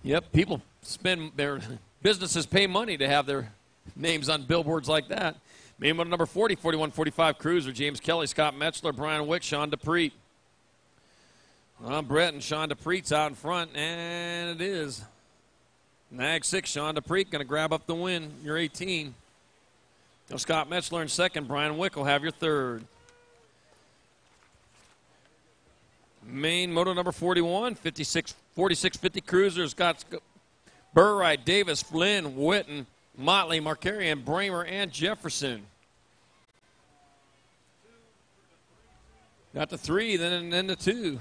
Yep, people spend their businesses pay money to have their names on billboards like that. Main model number 40, 41, 45 Cruiser, James Kelly, Scott Metzler, Brian Wick, Sean DePreet. Brett and Sean DePreet's out in front, and it is Nag 6, Sean DePreet going to grab up the win. You're 18. Now Scott Metzler in second. Brian Wick will have your third. Main moto number 41, 4650 Cruisers. Got Burright, Davis, Flynn, Witten, Motley, Markarian, Bramer, and Jefferson. Got the 3, then the 2.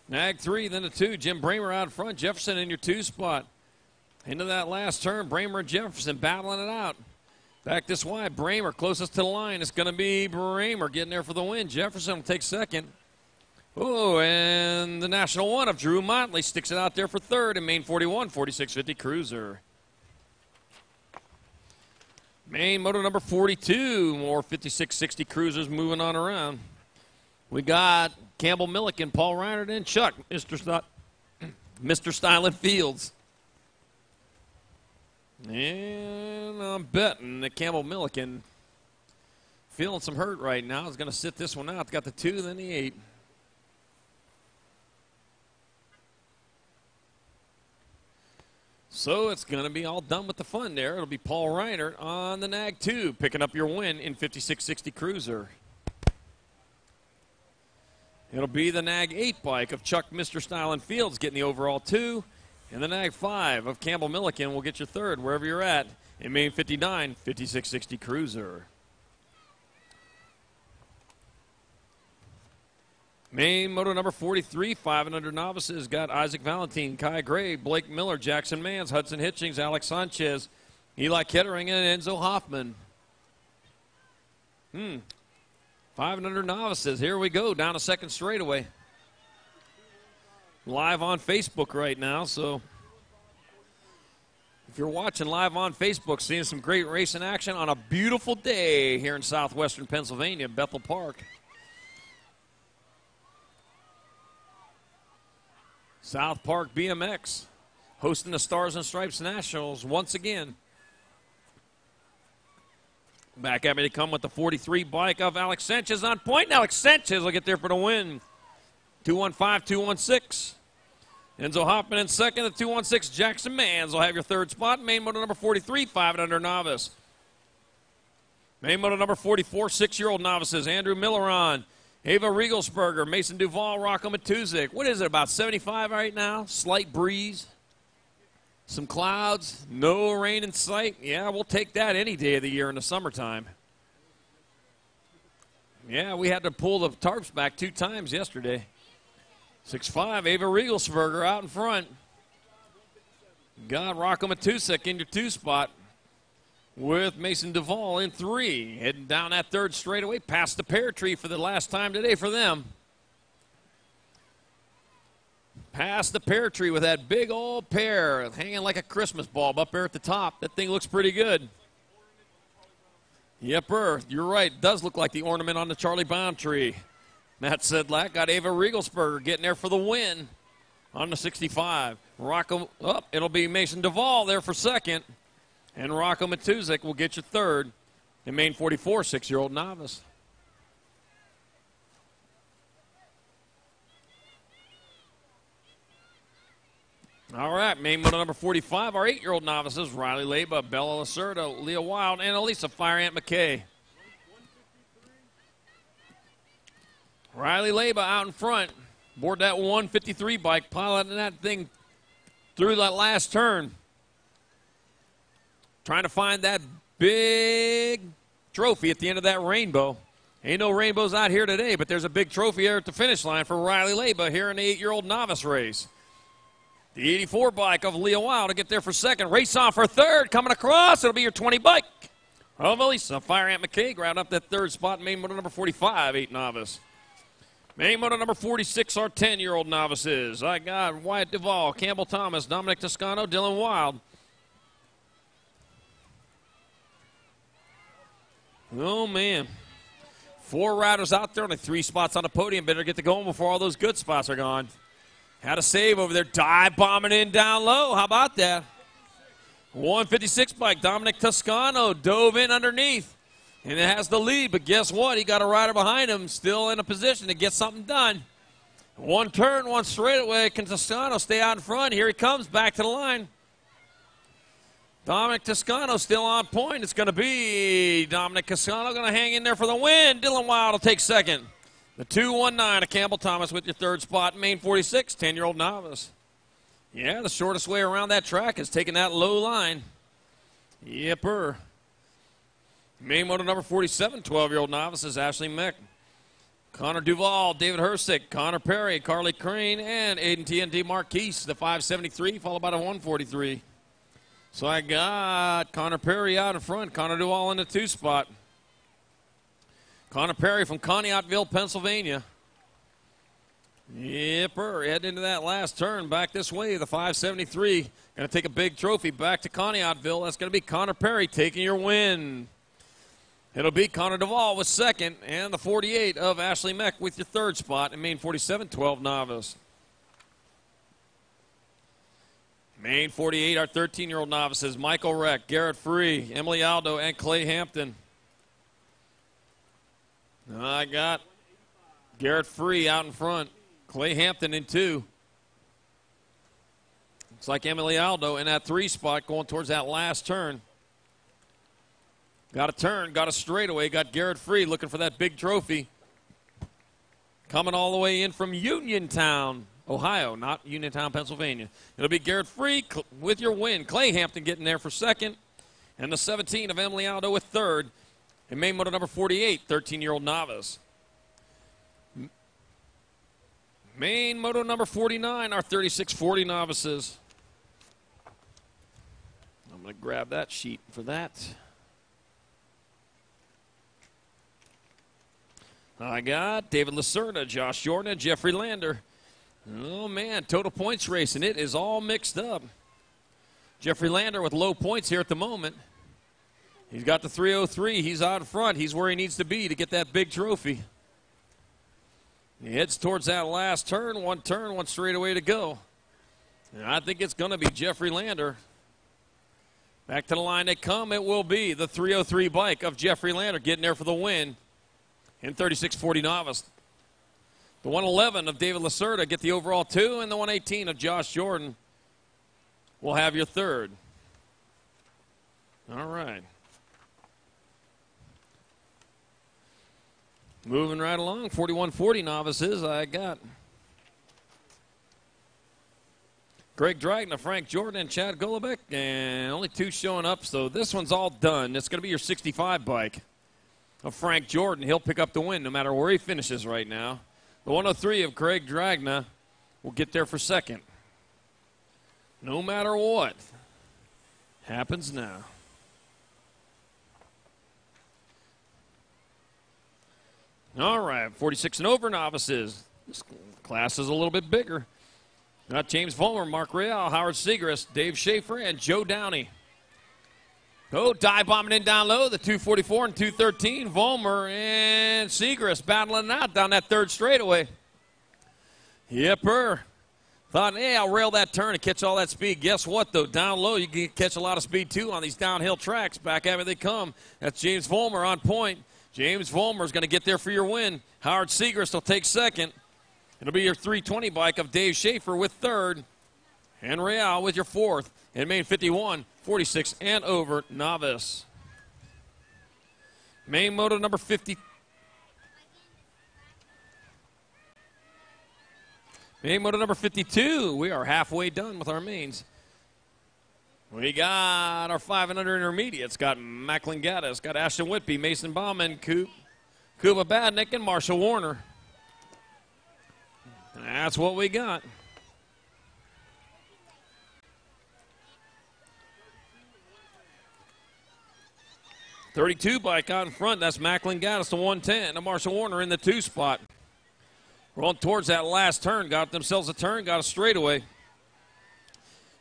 Nag 3, then the 2. Jim Bramer out in front. Jefferson in your 2 spot. Into that last turn, Bramer and Jefferson battling it out. Back this wide, Bramer closest to the line. It's going to be Bramer getting there for the win. Jefferson will take second. Oh, and the National 1 of Drew Motley sticks it out there for third in main 41, 4650 Cruiser. Main moto number 42, more 5660 Cruisers moving on around. We got Campbell Milliken, Paul Reinert, and Chuck, Mr. Styling Fields. And I'm betting that Campbell Milliken, feeling some hurt right now, is going to sit this one out. Got the 2, then the 8. So it's going to be all done with the fun there. It'll be Paul Reinert on the Nag 2, picking up your win in 5660 Cruiser. It'll be the Nag 8 bike of Chuck Mr. Styling Fields getting the overall 2. And the Nag 5 of Campbell Milliken will get your third wherever you're at in main 59, 5660 Cruiser. Main moto number 43, 5 and under novices, got Isaac Valentine, Kai Gray, Blake Miller, Jackson Mans, Hudson Hitchings, Alex Sanchez, Eli Kettering, and Enzo Hoffman. 5 and under novices. Here we go, down a second straightaway. Live on Facebook right now, so if you're watching live on Facebook, seeing some great racing action on a beautiful day here in southwestern Pennsylvania, Bethel Park. South Park BMX hosting the Stars and Stripes Nationals once again. Back at me to come with the 43 bike of Alex Sanchez on point. Alex Sanchez will get there for the win. 215, 216. Enzo Hoffman in second. The 216 Jackson Mans will have your third spot. Main moto number 43, 5 and under novice. Main moto number 44, 6-year-old novices. Andrew Milleron, Ava Riegelsberger, Mason Duval, Rocco Matuzik. What is it, about 75 right now? Slight breeze. Some clouds. No rain in sight. Yeah, we'll take that any day of the year in the summertime. Yeah, we had to pull the tarps back 2 times yesterday. 6'5", Ava Riegelsberger out in front. Got Rocco Matuzik in your 2 spot with Mason Duval in 3. Heading down that third straightaway past the pear tree for the last time today for them. Past the pear tree with that big old pear hanging like a Christmas bulb up there at the top. That thing looks pretty good. Yepper, you're right. It does look like the ornament on the Charlie Brown tree. Matt Sedlak got Ava Riegelsberger getting there for the win on the 65. Rocco, it'll be Mason Duval there for second. And Rocco Matuzik will get you third in main 44, 6-year-old novice. All right, main moto number 45, our 8-year-old novices, Riley Leba, Bella Lacerda, Leah Wild, and Elisa Fire Ant McKay. Riley Leba out in front, board that 153 bike, piloting that thing through that last turn. Trying to find that big trophy at the end of that rainbow. Ain't no rainbows out here today, but there's a big trophy here at the finish line for Riley Leba here in the 8-year-old novice race. The 84 bike of Leah Wild to get there for second. Race on for third. Coming across, it'll be your 20 bike of Elisa Fire Ant McKay, grabbing up that third spot in main moto number 45, 8 novice. Main moto number 46, our 10-year-old novices. I got Wyatt Duvall, Campbell Thomas, Dominic Toscano, Dylan Wild. Oh, man. 4 riders out there, only 3 spots on the podium. Better get to going before all those good spots are gone. Had a save over there. Dive bombing in down low. How about that? 156 bike. Dominic Toscano dove in underneath. And it has the lead. But guess what? He got a rider behind him still in a position to get something done. One turn, one straightaway. Can Toscano stay out in front? Here he comes back to the line. Dominic Toscano still on point. It's going to be Dominic Toscano going to hang in there for the win. Dylan Wild will take second. The 2-1-9 of Campbell Thomas with your third spot. Main 46, 10-year-old novice. Yeah, the shortest way around that track is taking that low line. Yepper. Main moto number 47, 12-year-old novice is Ashley Mick. Connor Duvall, David Hersick, Connor Perry, Carly Crane, and Aiden TNT Marquise, the 573, followed by the 143. So I got Connor Perry out in front, Connor Duvall in the 2 spot. Connor Perry from Conneautville, Pennsylvania. Yepper, heading into that last turn back this way, the 573. Going to take a big trophy back to Conneautville. That's going to be Connor Perry taking your win. It'll be Connor Duvall with second, and the 48 of Ashley Meck with your third spot in main 47, 12 novice. Main 48, our 13-year-old novices, Michael Reck, Garrett Free, Emily Aldo, and Clay Hampton. I got Garrett Free out in front, Clay Hampton in 2. Looks like Emily Aldo in that 3 spot going towards that last turn. Got a turn, got a straightaway, got Garrett Free looking for that big trophy. Coming all the way in from Uniontown, Ohio, not Uniontown, Pennsylvania. It'll be Garrett Free with your win. Clay Hampton getting there for second. And the 17 of Emily Aldo with third. And main moto number 48, 13-year-old novice. Main moto number 49, our 36-40 novices. I'm going to grab that sheet for that. I got David Lacerda, Josh Jordan, and Jeffrey Lander. Oh, man, total points race, and it is all mixed up. Jeffrey Lander with low points here at the moment. He's got the 303. He's out in front. He's where he needs to be to get that big trophy. He heads towards that last turn, one straightaway to go. And I think it's going to be Jeffrey Lander. Back to the line they come. It will be the 303 bike of Jeffrey Lander getting there for the win in 36-40 novice. The 111 of David Lacerda get the overall 2, and the 118 of Josh Jordan will have your third. All right. Moving right along, 41-40 novices, I got Greg Dragna, Frank Jordan, and Chad Golovic, and only 2 showing up, so this one's all done. It's going to be your 65 bike of Frank Jordan. He'll pick up the win no matter where he finishes right now. The 103 of Greg Dragna will get there for second. No matter what happens now. All right, 46 and over novices. This class is a little bit bigger. Got James Vollmer, Mark Real, Howard Segrist, Dave Schaefer, and Joe Downey. Oh, dive bombing in down low, the 244 and 213. Vollmer and Segrist battling out down that third straightaway. Yepper. Thought, hey, I'll rail that turn and catch all that speed. Guess what, though? Down low, you can catch a lot of speed, too, on these downhill tracks. Back at me they come. That's James Vollmer on point. James Vollmer is going to get there for your win. Howard Segrist will take second. It'll be your 320 bike of Dave Schaefer with third. And Real with your fourth. And main 51, 46 and over novice. Main moto number 50. Main moto number 52. We are halfway done with our mains. We got our 5 and under intermediates. Got Macklin Gaddis, got Ashton Whitby, Mason Bauman, Kuba Badnick, and Marshall Warner. That's what we got. .32 bike out in front. That's Macklin Gaddis, the 110. And Marshall Warner in the 2 spot. Rolling towards that last turn. Got themselves a turn, got a straightaway.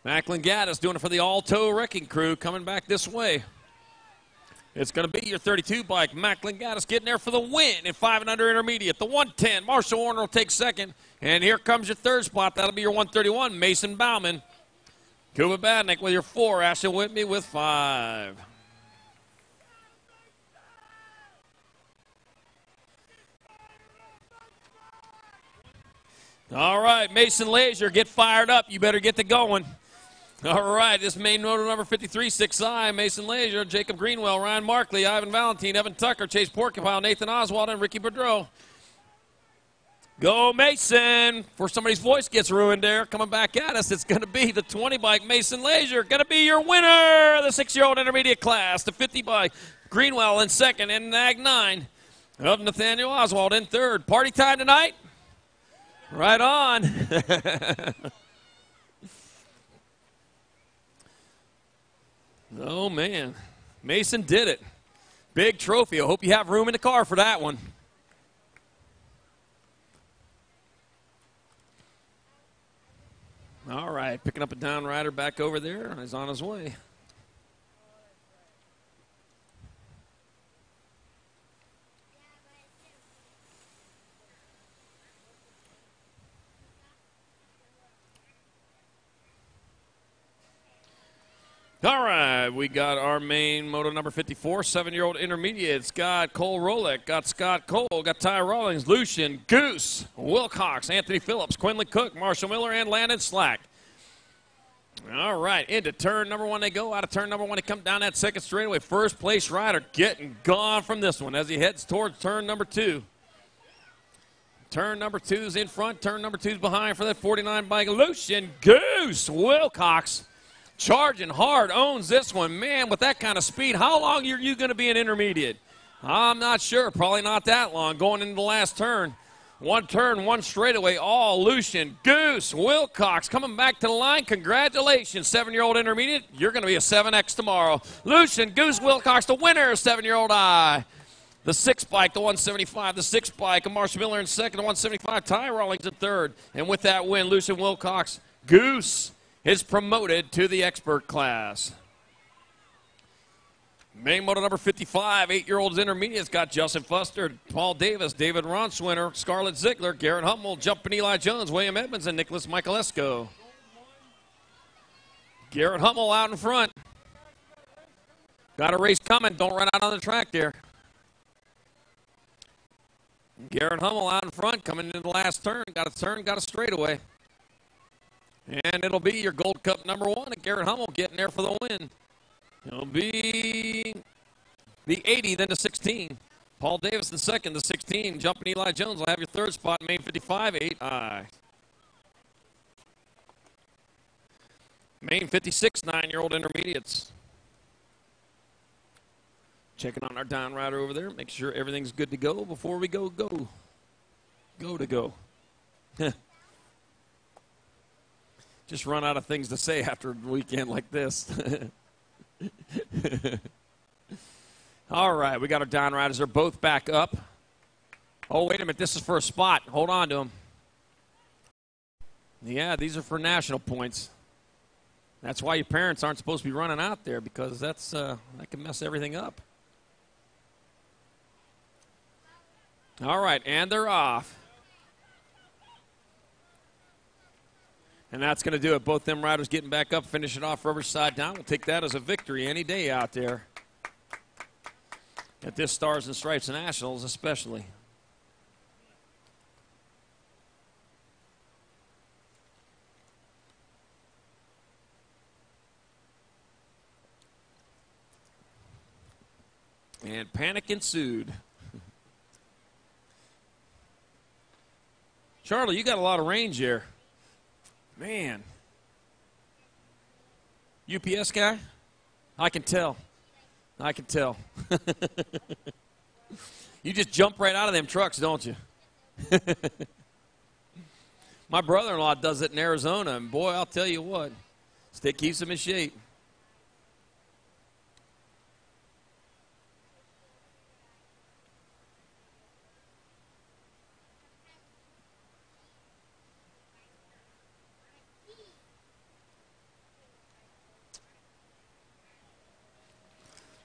Macklin Gaddis doing it for the Alto Wrecking Crew coming back this way. It's going to be your 32 bike. Macklin Gaddis getting there for the win in 5 and under intermediate. The 110, Marshall Warner will take second. And here comes your third spot. That'll be your 131, Mason Bauman. Kuba Badnick with your 4, Ashley Whitney with 5. All right, Mason Lazier, get fired up. You better get to going. All right, this main motor number 53, 6I, Mason Lazier, Jacob Greenwell, Ryan Markley, Ivan Valentine, Evan Tucker, Chase Porcupine, Nathan Oswald, and Ricky Boudreau. Go Mason! Before somebody's voice gets ruined there, coming back at us, it's going to be the 20 bike, Mason Lazier, going to be your winner of the 6-year-old intermediate class. The 50 bike, Greenwell in second, and Nag 9 of Nathaniel Oswald in third. Party time tonight? Right on. Oh, man. Mason did it. Big trophy. I hope you have room in the car for that one. All right, picking up a down rider back over there. He's on his way. All right, we got our main moto number 54, 7-year-old intermediates. Got Cole Rolick, got Scott Cole, got Ty Rawlings, Lucian, Goose, Wilcox, Anthony Phillips, Quinlan Cook, Marshall Miller, and Landon Slack. All right, into turn number 1 they go. Out of turn number 1 they come down that second straightaway. First place rider getting gone from this one as he heads towards turn number 2. Turn number 2's in front. Turn number 2's behind for that 49 bike. Lucian, Goose, Wilcox. Charging hard, owns this one. Man, with that kind of speed, how long are you going to be an intermediate? I'm not sure. Probably not that long. Going into the last turn. One turn, one straightaway. All Lucian, Goose, Wilcox coming back to the line. Congratulations, 7-year-old intermediate. You're going to be a 7X tomorrow. Lucian, Goose, Wilcox, the winner, 7-year-old I. The 6 bike, the 175. The 6 bike, Marshall Miller in second. The 175, Ty Rawlings in third. And with that win, Lucian, Wilcox, Goose is promoted to the expert class. Main moto number 55, 8-year-olds intermediates got Justin Fuster, Paul Davis, David Ronschwinner, Scarlett Ziegler, Garrett Hummel, Jumpin' Eli Jones, William Edmonds, and Nicholas Michaelesco. Garrett Hummel out in front. Got a race coming. Don't run out on the track there. Garrett Hummel out in front, coming into the last turn. Got a straightaway. And it'll be your Gold Cup number 1 and Garrett Hummel getting there for the win. It'll be the 80, then the 16. Paul Davis in second, the 16. Jumping Eli Jones will have your third spot, main 55, 8I. Main 56, 9-year-old intermediates. Checking on our down rider over there. Make sure everything's good to go before we go. Go to go. Just run out of things to say after a weekend like this. All right, we got our down riders. They're both back up. Oh, wait a minute. This is for a spot. Hold on to them. Yeah, these are for national points. That's why your parents aren't supposed to be running out there, because that can mess everything up. All right, and they're off. And that's going to do it. Both them riders getting back up, finish it off rubber side down. We'll take that as a victory any day out there. At this Stars and Stripes Nationals especially. And panic ensued. Charlie, you got a lot of range here. Man. UPS guy? I can tell. I can tell. You just jump right out of them trucks, don't you? My brother-in-law does it in Arizona, and boy, I'll tell you what, stick keeps him in shape.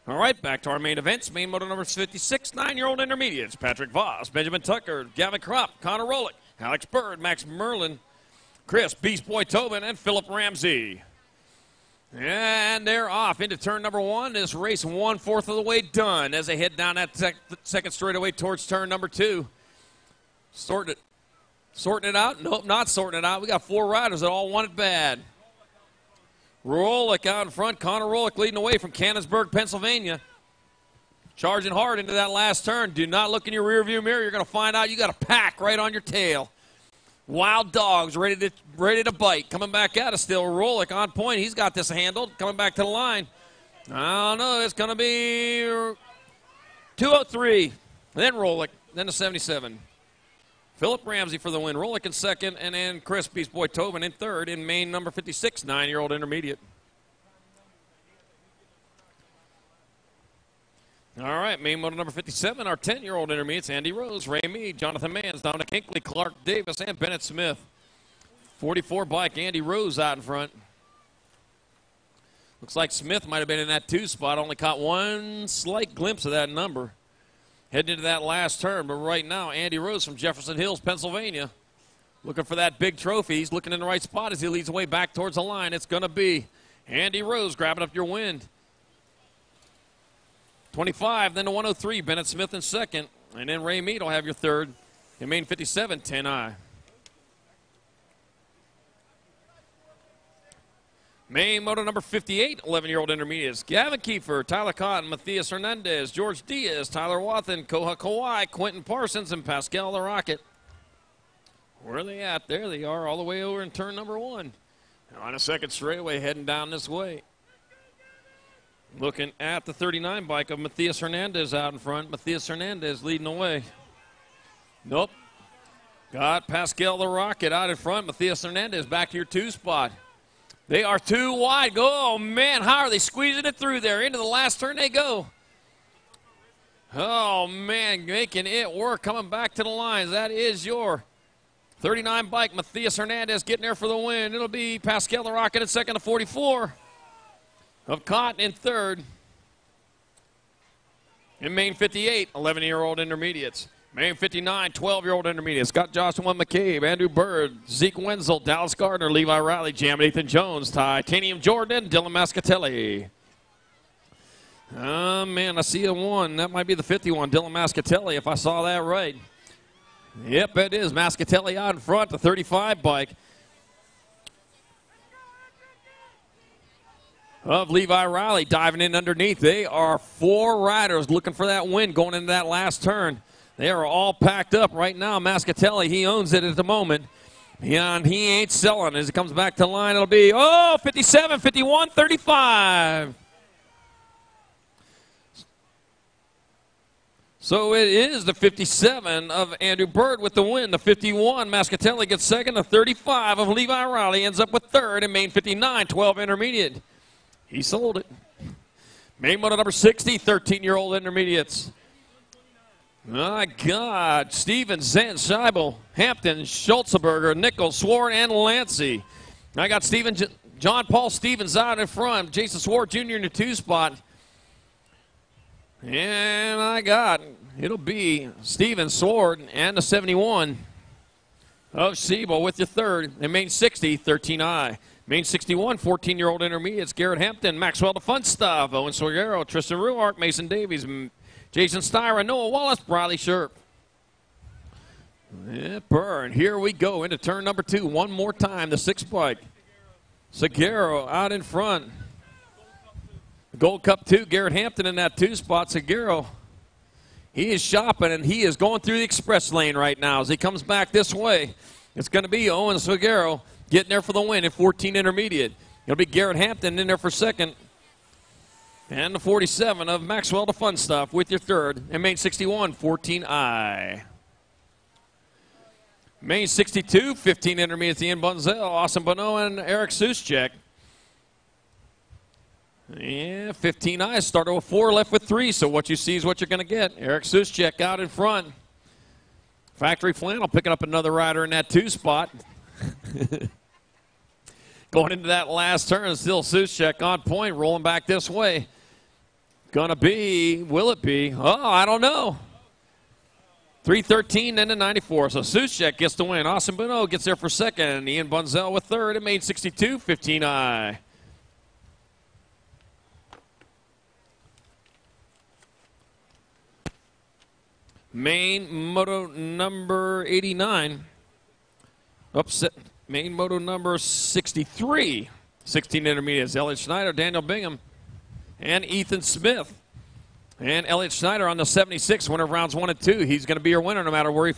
All right, back to our main events. Main moto number 56, 9-year-old intermediates. Patrick Voss, Benjamin Tucker, Gavin Kropp, Connor Rolick, Alex Bird, Max Merlin, Chris Beast Boy Tobin, and Philip Ramsey. And they're off into turn number 1. This race 1/4 of the way done as they head down that second straightaway towards turn number 2. Sorting it out? Nope, not sorting it out. We got 4 riders that all want it bad. Rolick out in front. Connor Rolick leading away from Cannonsburg, Pennsylvania. Charging hard into that last turn. Do not look in your rearview mirror. You're going to find out you got a pack right on your tail. Wild dogs ready to bite. Coming back at us still. Rolick on point. He's got this handled. Coming back to the line. I don't know. It's going to be 203. Then Rolick. Then the 77. Philip Ramsey for the win. Rolick in second, and then Chris Beast Boy Tobin in third in main number 56, 9-year-old intermediate. All right, main moto number 57, our 10-year-old intermediates, Andy Rose, Ray Mead, Jonathan Manns, Dominic Hinckley, Clark Davis, and Bennett Smith. 44 bike, Andy Rose out in front. Looks like Smith might have been in that 2 spot, only caught one slight glimpse of that number. Heading into that last turn, but right now, Andy Rose from Jefferson Hills, Pennsylvania, looking for that big trophy. He's looking in the right spot as he leads the way back towards the line. It's going to be Andy Rose grabbing up your win. 25, then to 103, Bennett Smith in second, and then Ray Mead will have your third. In main 57, 10I. Main moto number 58, 11-year-old intermediates. Gavin Kiefer, Tyler Cotton, Matthias Hernandez, George Diaz, Tyler Wathen, Koha Kawhi, Quentin Parsons, and Pascal the Rocket. Where are they at? There they are, all the way over in turn number 1. On a second straightaway, heading down this way. Looking at the 39 bike of Matthias Hernandez out in front. Matthias Hernandez leading the way. Nope. Got Pascal the Rocket out in front. Matthias Hernandez back to your 2 spot. They are too wide. Oh, man, how are they squeezing it through there? Into the last turn they go. Oh, man, making it work. Coming back to the lines. That is your 39 bike. Matthias Hernandez getting there for the win. It'll be Pascal the Rocket in second to 44. Of Cotton in third. In main 58, 11-year-old intermediates. Main 59, 12-year-old intermediates. Got Joshua McCabe, Andrew Bird, Zeke Wenzel, Dallas Gardner, Levi Riley, Jam Nathan Jones, Titanium Jordan, Dylan Mascatelli. Oh, man, I see a 1. That might be the 51, Dylan Mascatelli, if I saw that right. Yep, it is. Mascatelli out in front, the 35 bike. Of Levi Riley diving in underneath. They are 4 riders looking for that win going into that last turn. They are all packed up right now. Mascatelli, he owns it at the moment. And he ain't selling. As it comes back to the line, it'll be, 57, 51, 35. So it is the 57 of Andrew Bird with the win. The 51, Mascatelli gets second. The 35 of Levi Riley ends up with third in main 59, 12 intermediate. He sold it. Main moto number 60, 13-year-old intermediates. My God. Stevens, Zant, Scheibel, Hampton, Schultzeberger, Nichols, Swart, and Lancey. I got John Paul Stevens out in front. Jason Swart Jr. in the 2 spot. And I got, it'll be Stevens, Swart, and the 71 of Scheibel with your third. In main 60, 13I. Main 61, 14-year-old intermediates. Garrett Hampton, Maxwell the Fun Stuff, Owen Sorgero, Tristan Ruark, Mason Davies, Jason Styra, Noah Wallace, Bradley Sherp. Yeah, burn. Here we go into turn number 2. One more time, the 6 bike. Sagero out in front. Gold Cup 2, Garrett Hampton in that 2 spot. Sagero, he is shopping, and he is going through the express lane right now as he comes back this way. It's going to be Owen Sagero getting there for the win in 14 intermediate. It'll be Garrett Hampton in there for second. And the 47 of Maxwell the Fun Stuff with your third. And main 61, 14I. Main 62, 15 intermediate, Ian Bunzel, Austin Bono, and Eric Suschek. Yeah, 15I started with 4, left with 3. So what you see is what you're going to get. Eric Suschek out in front. Factory Flannel picking up another rider in that 2 spot. Going into that last turn, still Suschek on point, rolling back this way. Gonna be, will it be? Oh, I don't know. 3:13 and a 94. So Sushek gets the win. Austin Bono gets there for second. Ian Bunzel with third. It made 62-15I. Main moto number 89. Upset. Main moto number 63. 16 intermediates. Elliott Schneider, Daniel Bingham, and Ethan Smith. And Elliott Schneider on the 76, winner of rounds 1 and 2. He's going to be your winner no matter where he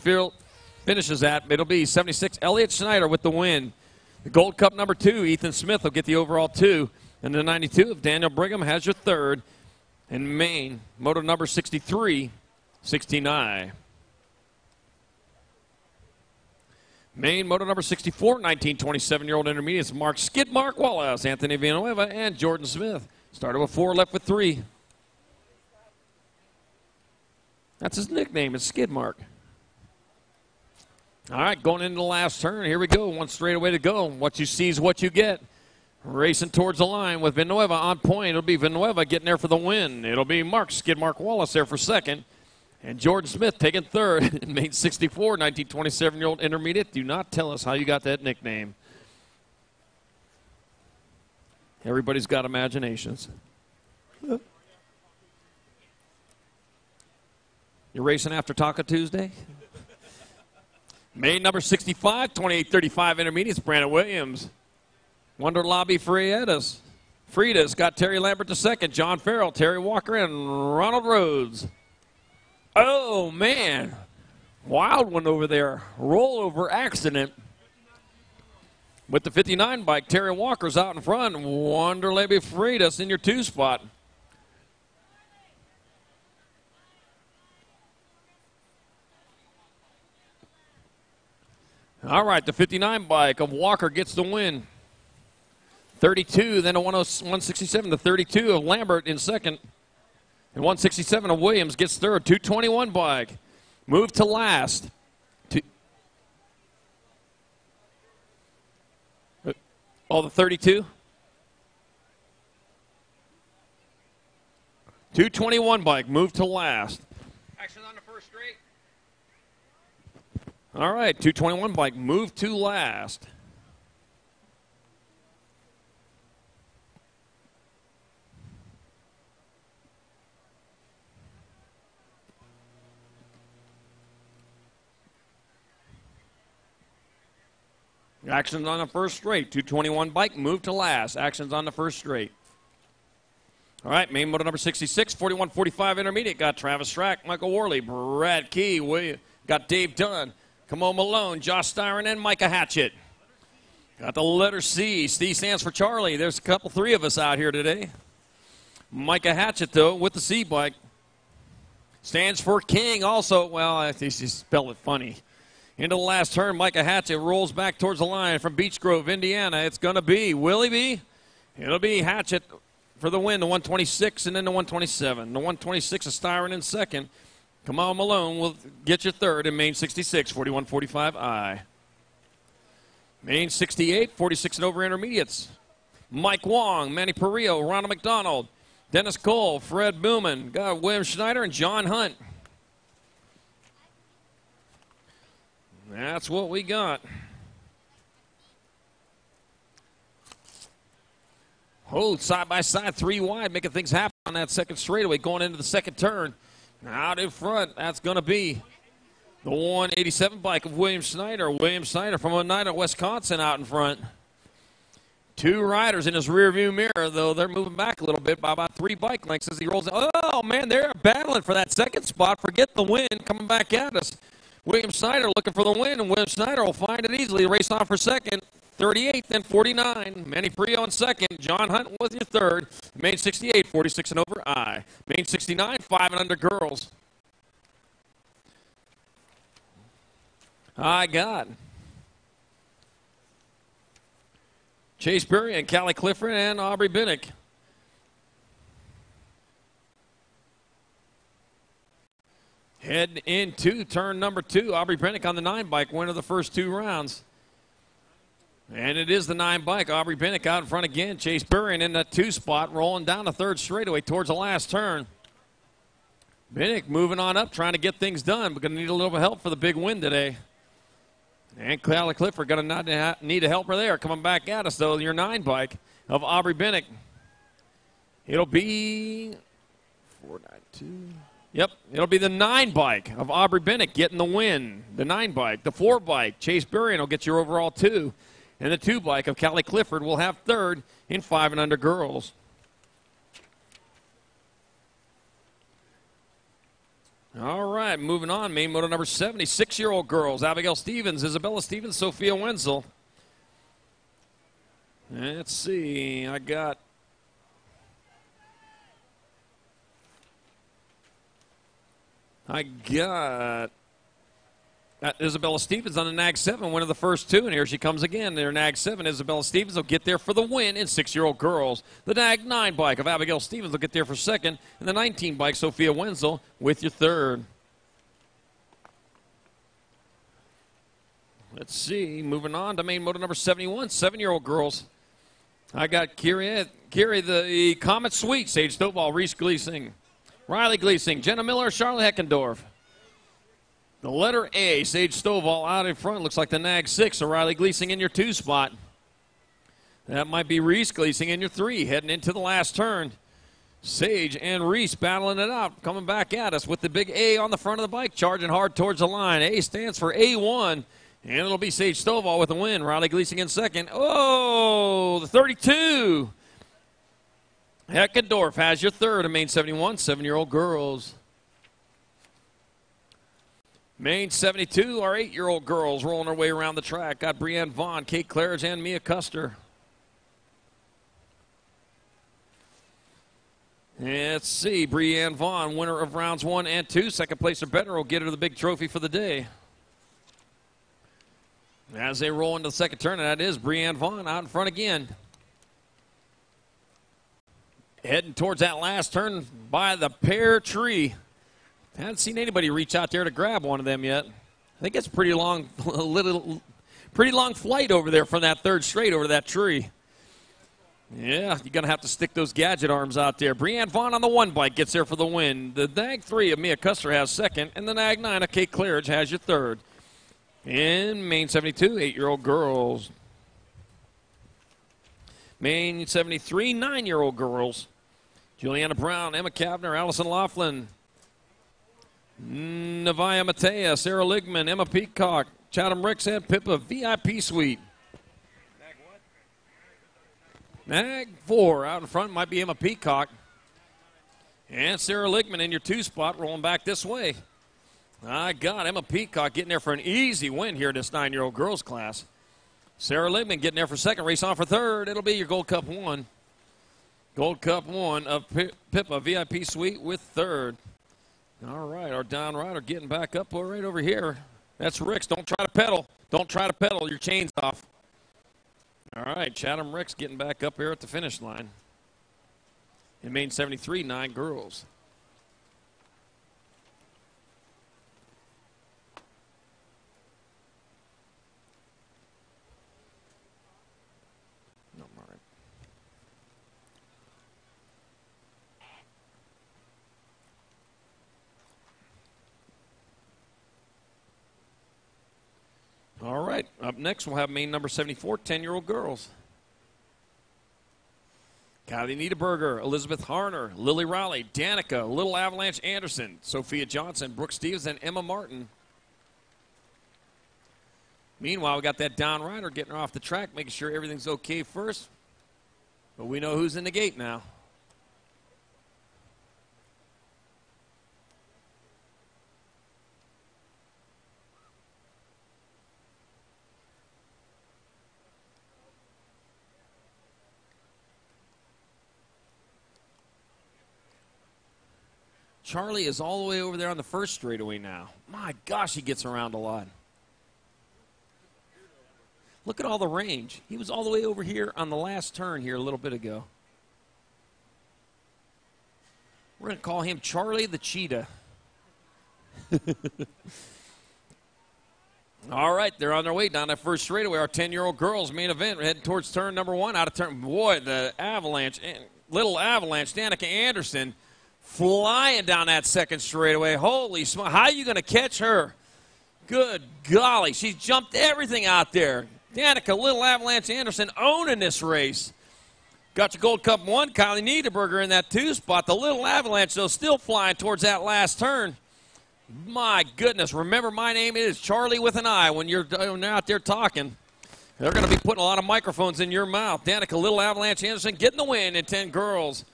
finishes at. It'll be 76. Elliott Schneider with the win. The Gold Cup number 2, Ethan Smith will get the overall 2. And the 92 of Daniel Brigham has your third. And Maine, moto number 63, 16I. Maine, moto number 64, 19-27-year-old intermediates, Mark Wallace, Anthony Villanueva, and Jordan Smith. Started with 4, left with 3. That's his nickname, it's Skidmark. All right, going into the last turn. Here we go. One straightaway to go. What you see is what you get. Racing towards the line with Villanueva on point. It'll be Villanueva getting there for the win. It'll be Skidmark Wallace there for second. And Jordan Smith taking third. Made 64, 19-27-year-old intermediate. Do not tell us how you got that nickname. Everybody's got imaginations. You're racing after Taco Tuesday? Main number 65, 28-35 intermediates, Brandon Williams. Wonder Lobby Frida's got Terry Lambert to second, John Farrell, Terry Walker, and Ronald Rhodes. Oh, man. Wild one over there. Rollover accident. With the 59 bike, Terry Walker's out in front. Wonder Lobby Frida's in your 2 spot. All right, the 59 bike of Walker gets the win. 32, then a 167, the 32 of Lambert in second. And 167 of Williams gets third. 221 bike. Move to last. Oh, the 32? 221 bike, move to last. Action on the first straight. All right, 221 bike, move to last. Actions on the first straight. 221 bike, move to last. Actions on the first straight. All right, main motor number 66, 41-45 intermediate. Got Travis Strack, Michael Worley, Brad Key. Got Dave Dunn, Camo Malone, Josh Styron, and Micah Hatchett. Got the letter C. C stands for Charlie. There's three of us out here today. Micah Hatchett, though, with the C bike. Stands for King also. Well, I think she spelled it funny. Into the last turn, Micah Hatchett rolls back towards the line from Beech Grove, Indiana. It's going to be, will he be? It'll be Hatchett for the win, the 126 and then the 127. The 126 is Styron in second. Kamal Malone will get you third in main 66, 41-45I. Main 68, 46 and over intermediates. Mike Wong, Manny Perillo, Ronald McDonald, Dennis Cole, Fred Booman, got William Schneider, and John Hunt. That's what we got. Hold side by side, 3 wide, making things happen on that second straightaway going into the second turn. Out in front, that's going to be the 187 bike of William Snyder. William Snyder from Oneida, Wisconsin out in front. 2 riders in his rearview mirror, though they're moving back a little bit by about 3 bike lengths as he rolls. Oh, man, they're battling for that second spot. Forget the win coming back at us. William Snyder looking for the win, and William Snyder will find it easily. Race on for second. 38, then 49. Manny Perillo in second. John Hunt was your third. Main 68, 46 and over I. Main 69, 5 and under girls. I got Chase Berry and Callie Clifford and Aubrey Binnick. Head into turn number 2. Aubrey Binnick on the 9 bike, winner of the first 2 rounds. And it is the 9 bike. Aubrey Bennett out in front again. Chase Burrion in that 2 spot, rolling down the 3rd straightaway towards the last turn. Bennett moving on up, trying to get things done, but going to need a little bit of help for the big win today. And Callie Clifford going to need a helper there. Coming back at us, though, your 9 bike of Aubrey Bennett. It'll be 492. Yep, it'll be the 9 bike of Aubrey Bennett getting the win. The 9 bike. The 4 bike, Chase Burrion will get your overall 2. And the 2 bike of Callie Clifford will have 3rd in 5 and under girls. All right, moving on. Main moto number 70, 6-year-old girls. Abigail Stevens, Isabella Stevens, Sophia Wenzel. Let's see. I got Isabella Stevens on the Nag 7, winning the first 2, and here she comes again. Their Nag 7, Isabella Stevens will get there for the win in 6-year-old girls. The Nag 9 bike of Abigail Stevens will get there for 2nd, and the 19 bike, Sophia Wenzel, with your 3rd. Let's see, moving on to main moto number 71, 7-year-old girls. I got Kiri the Comet Sweet, Sage Stovall, Reese Gleasing, Riley Gleasing, Jenna Miller, Charlotte Heckendorf. The letter A, Sage Stovall out in front. Looks like the Nag 6, Riley Gleasing in your 2 spot. That might be Reese Gleasing in your 3, heading into the last turn. Sage and Reese battling it out, coming back at us with the big A on the front of the bike, charging hard towards the line. A stands for A1, and it'll be Sage Stovall with the win. Riley Gleasing in 2nd. Oh, the 32. Heckendorf has your 3rd in main 71, 7-year-old girls. Main 72, our 8-year-old girls rolling their way around the track. Got Brienne Vaughn, Kate Claridge, and Mia Custer. Let's see, Brienne Vaughn, winner of rounds 1 and 2. 2nd place or better will get her the big trophy for the day. As they roll into the 2nd turn, and that is Brienne Vaughn out in front again. Heading towards that last turn by the pear tree. Haven't seen anybody reach out there to grab one of them yet. I think it's a pretty long flight over there from that 3rd straight over to that tree. Yeah, you're going to have to stick those gadget arms out there. Brienne Vaughn on the 1 bike gets there for the win. The Nag 3 of Mia Custer has 2nd, and the Nag 9 of Kate Claridge has your 3rd. In main 72, 8-year-old girls. Main 73, 9-year-old girls. Juliana Brown, Emma Kavner, Allison Laughlin, Navaya Matea, Sarah Ligman, Emma Peacock, Chatham Ricks, and Pippa VIP Suite. Nag 4 out in front might be Emma Peacock. And Sarah Ligman in your 2 spot, rolling back this way. I got Emma Peacock getting there for an easy win here in this 9-year-old girls class. Sarah Ligman getting there for 2nd, race on for 3rd. It'll be your Gold Cup 1. Gold Cup 1 of Pippa VIP Suite with 3rd. All right, our down rider getting back up right over here. That's Ricks. Don't try to pedal. Don't try to pedal. Your chain's off. All right, Chatham Ricks getting back up here at the finish line. In main 73, 9 girls. All right, up next we'll have main number 74, 10-year-old girls. Kylie Niederberger, Elizabeth Harner, Lily Rowley, Danica, Little Avalanche Anderson, Sophia Johnson, Brooke Stevens, and Emma Martin. Meanwhile, we got that down rider getting her off the track, making sure everything's okay first. But we know who's in the gate now. Charlie is all the way over there on the 1st straightaway now. My gosh, he gets around a lot. Look at all the range. He was all the way over here on the last turn here a little bit ago. We're going to call him Charlie the Cheetah. All right, they're on their way down that first straightaway. Our 10-year-old girls main event heading towards turn number 1. Out of turn, boy, the avalanche, little avalanche. Danica Anderson flying down that second straightaway. Holy smoke! How are you going to catch her? Good golly, she jumped everything out there. Danica, little avalanche Anderson owning this race. Got your Gold Cup 1, Kylie Niederberger in that 2 spot. The little avalanche, though, still flying towards that last turn. My goodness, remember my name is Charlie with an I when you're out there talking. They're going to be putting a lot of microphones in your mouth. Danica, little avalanche Anderson getting the win in 10 girls.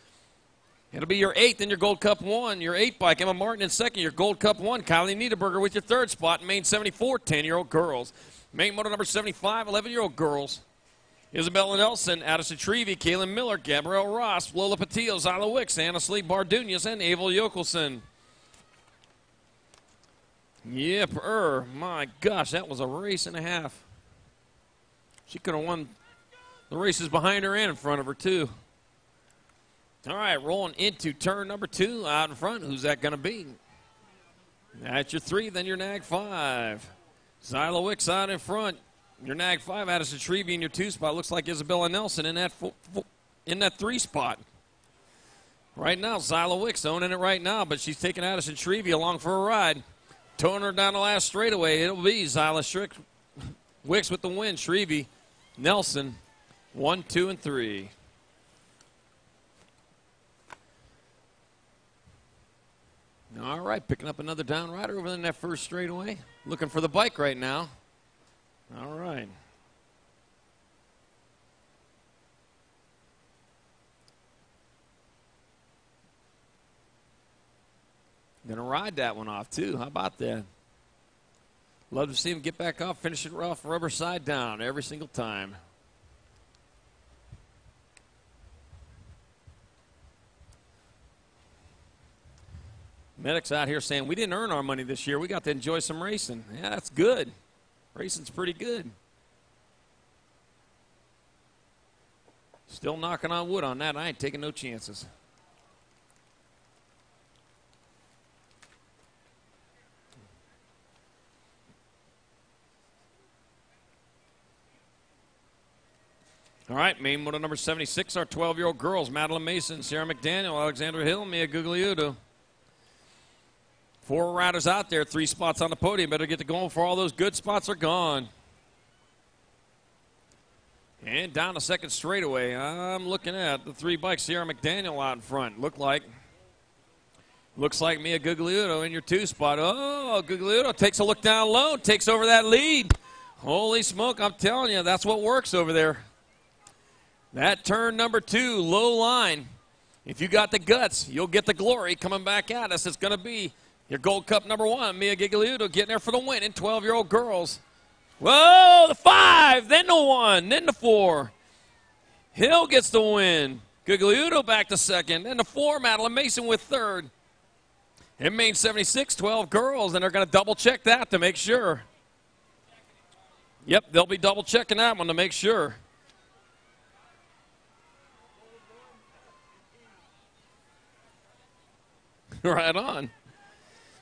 It'll be your 8th in your Gold Cup 1. Your 8 bike, Emma Martin in 2nd. Your Gold Cup 1, Kylie Niederberger with your 3rd spot in main 74, 10-year-old girls. Main motor number 75, 11-year-old girls. Isabella Nelson, Addison Trevey, Kaylin Miller, Gabrielle Ross, Lola Patillo, Zyla Wicks, Anna Sleep Bardunas, and Abel Jokelson. Yep, my gosh, that was a race and a half. She could have won the races behind her and in front of her, too. All right, rolling into turn number 2 out in front. Who's that going to be? That's your 3, then your nag 5. Zyla Wicks out in front. Your nag 5, Addison Trevey in your 2 spot. Looks like Isabella Nelson in that 3 spot. Right now, Zyla Wicks owning it right now, but she's taking Addison Trevey along for a ride. Towing her down the last straightaway, it'll be Zyla Wicks with the win. Trevey, Nelson, 1, 2, and 3. All right, picking up another down rider over in that first straightaway. Looking for the bike right now. All right. Going to ride that one off, too. How about that? Love to see him get back off, finish it off, rubber side down every single time. Medics out here saying, we didn't earn our money this year. We got to enjoy some racing. Yeah, that's good. Racing's pretty good. Still knocking on wood on that. I ain't taking no chances. All right, main motor number 76, our 12-year-old girls, Madeline Mason, Sarah McDaniel, Alexandra Hill, Mia Gugliuto. 4 riders out there, 3 spots on the podium. Better get to going before all those good spots are gone. And down the second straightaway, I'm looking at the 3 bikes. Sarah McDaniel out in front. Looks like Mia Gugliuto in your 2 spot. Oh, Gugliuto takes a look down low, takes over that lead. Holy smoke, I'm telling you, that's what works over there. That turn number 2, low line. If you got the guts, you'll get the glory coming back at us. It's going to be your Gold Cup number 1, Mia Gugliuto, getting there for the win in 12-year-old girls. Whoa, the 5, then the 1, then the 4. Hill gets the win. Gugliuto back to 2nd, then the 4, Madeline Mason with 3rd. In main 76, 12 girls, and they're going to double-check that to make sure. Yep, they'll be double-checking that one to make sure. Right on.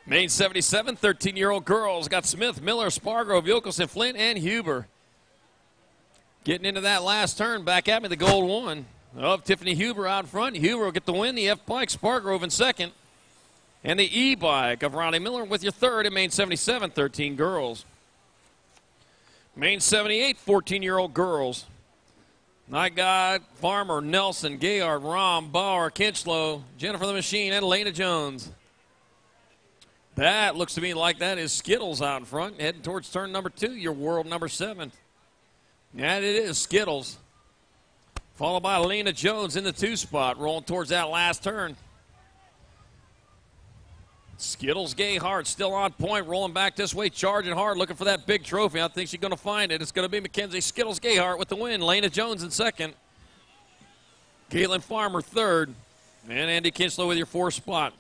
Main 77, 13-year-old girls. Got Smith, Miller, Spargrove, Jokelson, Flint, and Huber. Getting into that last turn. Back at me, the gold 1 of Tiffany Huber out in front. Huber will get the win. The F-bike, Spargrove in 2nd. And the E-bike of Ronnie Miller with your 3rd in main 77, 13 girls. Main 78, 14-year-old girls. Nygaard, Farmer, Nelson, Gayard, Rom, Bauer, Kinchlow, Jennifer the Machine, and Elena Jones. That looks to me like that is Skittles out in front, heading towards turn number 2, your world number 7. And it is Skittles. Followed by Elena Jones in the 2 spot, rolling towards that last turn. Skittles Gayhart still on point, rolling back this way, charging hard, looking for that big trophy. I think she's going to find it. It's going to be Mackenzie Skittles Gayhart with the win. Lena Jones in 2nd. Caitlin Farmer 3rd. And Andy Kinchlow with your 4th spot.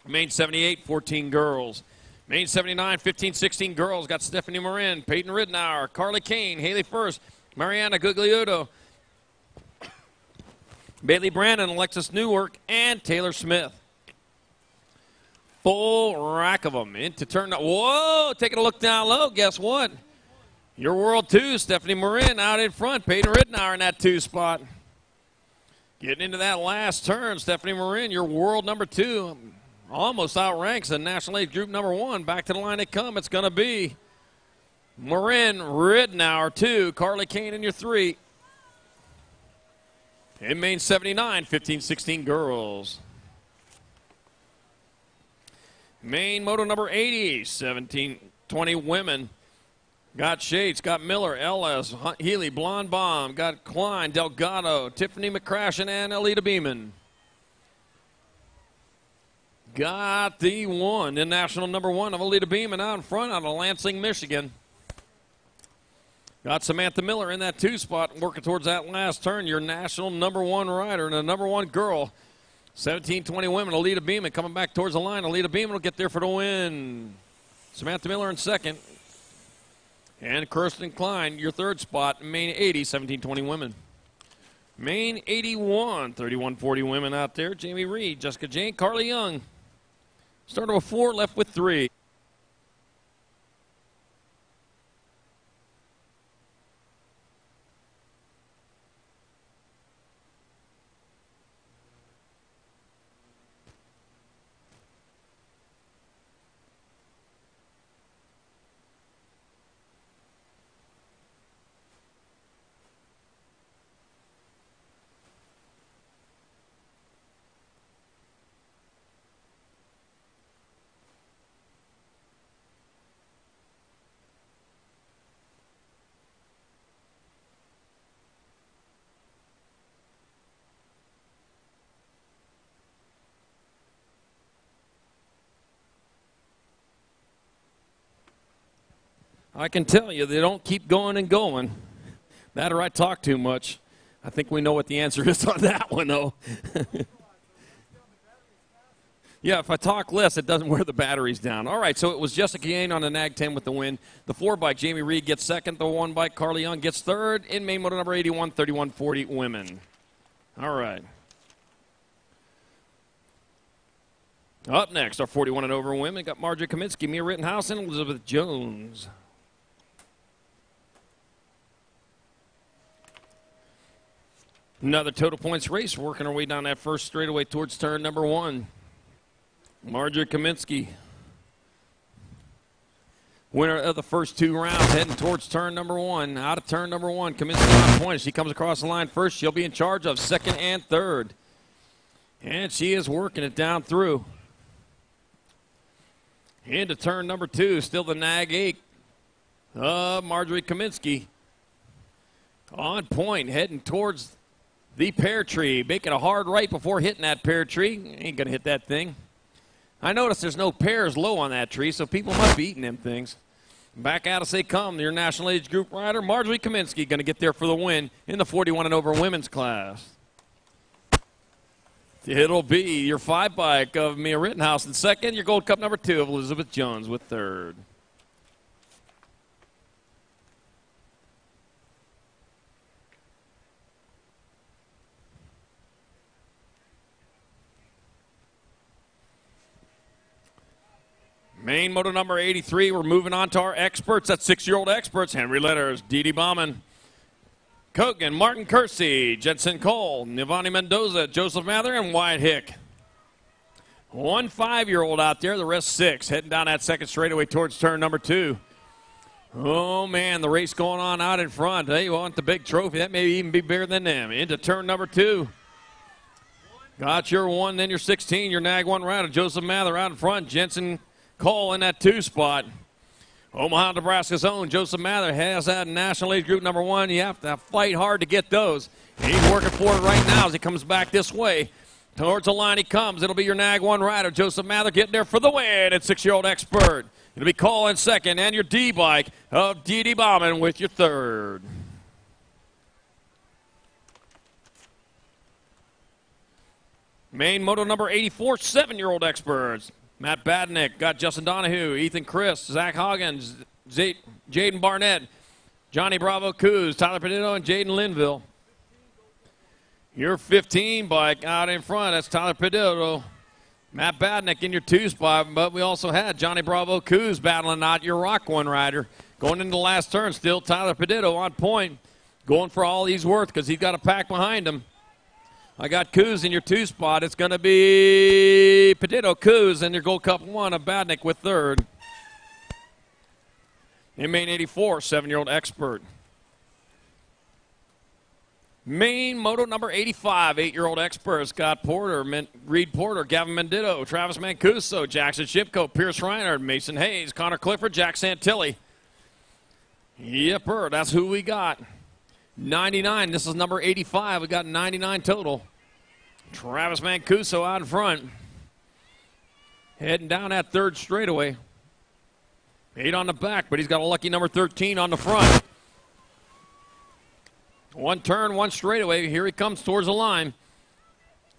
Main 78, 14 girls. Main 79, 15, 16 girls. Got Stephanie Marin, Peyton Ridnour, Carly Kane, Haley First, Mariana Gugliuto, Bailey Brandon, Alexis Newark, and Taylor Smith. Full rack of them into turn. Whoa, taking a look down low. Guess what? Your World 2, Stephanie Marin out in front. Peyton Rittenauer in that 2 spot. Getting into that last turn, Stephanie Marin, your World number 2. Almost outranks the National Age Group number 1. Back to the line they come. It's going to be Marin, Rittenauer 2, Carly Kane in your 3. In main 79, 15-16 girls. Main moto number 80, 17-20 women. Got Shates, got Miller, Ellis, Healy, Blonde Bomb, got Klein, Delgado, Tiffany McCrashen, and Alita Beeman. Got the 1, the national number 1 of Alita Beeman out in front out of Lansing, Michigan. Got Samantha Miller in that 2 spot, working towards that last turn. Your national number 1 rider and the number 1 girl. 17-20 women, Alita Beeman coming back towards the line. Alita Beeman will get there for the win. Samantha Miller in second. And Kirsten Klein, your 3rd spot, main 80, 17-20 women. Main 81, 31-40 women out there. Jamie Reed, Jessica Jane, Carly Young. Started with 4, left with 3. I can tell you they don't keep going and going. That or I talk too much. I think we know what the answer is on that one, though. Yeah, if I talk less, it doesn't wear the batteries down. All right, so it was Jessica Yane on the Nag 10 with the win. The 4 bike, Jamie Reed gets second. The 1 bike, Carly Young gets third. In main moto number 81, 31-40 women. All right. Up next, our 41 and over women. Got Marjorie Kaminsky, Mia Rittenhouse, and Elizabeth Jones. Another total points race, working our way down that first straightaway towards turn number 1. Marjorie Kaminsky, winner of the first 2 rounds, heading towards turn number 1. Out of turn number 1, Kaminsky on point. As she comes across the line first, she'll be in charge of 2nd and 3rd. And she is working it down through. Into turn number 2, still the Nag 8 of Marjorie Kaminsky. On point, heading towards the pear tree, making a hard right before hitting that pear tree. Ain't going to hit that thing. I noticed there's no pears low on that tree, so people must be eating them things. Back out as they come, your National Age Group rider, Marjorie Kaminsky, going to get there for the win in the 41 and over women's class. It'll be your 5 bike of Mia Rittenhouse in second, your Gold Cup number 2 of Elizabeth Jones with third. Main moto number 83, we're moving on to our experts. That's 6-year-old experts. Henry Letters, Dee Dee Bauman, Kogan, Martin Kersey, Jensen Cole, Nivani Mendoza, Joseph Mather, and Wyatt Hick. 1 5-year-old out there, the rest 6, heading down that second straightaway towards turn number 2. Oh, man, the race going on out in front. They want the big trophy. That may even be bigger than them. Into turn number 2. Got your 1, then your 16, your Nag 1 rider, Joseph Mather out in front, Jensen Cole in that 2 spot. Omaha, Nebraska's own Joseph Mather has that National Age Group number 1. You have to fight hard to get those. And he's working for it right now as he comes back this way. Towards the line he comes. It'll be your Nag 1 rider, Joseph Mather, getting there for the win at 6-year-old expert. It'll be Cole in second, and your D bike of Dee Dee Bauman with your third. Main moto number 84, 7-year-old experts. Matt Badnick, got Justin Donahue, Ethan Chris, Zach Hoggins, Jaden Barnett, Johnny Bravo Coos, Tyler Pedito, and Jaden Linville. Your 15 bike out in front, that's Tyler Pedito. Matt Badnick in your 2 spot, but we also had Johnny Bravo Coos battling out your Rock 1 rider. Going into the last turn, still Tyler Pedito on point. Going for all he's worth because he's got a pack behind him. I got Coos in your 2 spot. It's going to be Pedito, Coos, and your Gold Cup 1 of Badnick with third. In main 84, 7-year-old Expert. Main moto number 85, 8-year-old Expert. Scott Porter, Reed Porter, Gavin Mendito, Travis Mancuso, Jackson Shipko, Pierce Reinhardt, Mason Hayes, Connor Clifford, Jack Santilli. Yepper, that's who we got. 99, this is number 85. We got 99 total. Travis Mancuso out in front. Heading down that third straightaway. 8 on the back, but he's got a lucky number 13 on the front. 1 turn, 1 straightaway. Here he comes towards the line.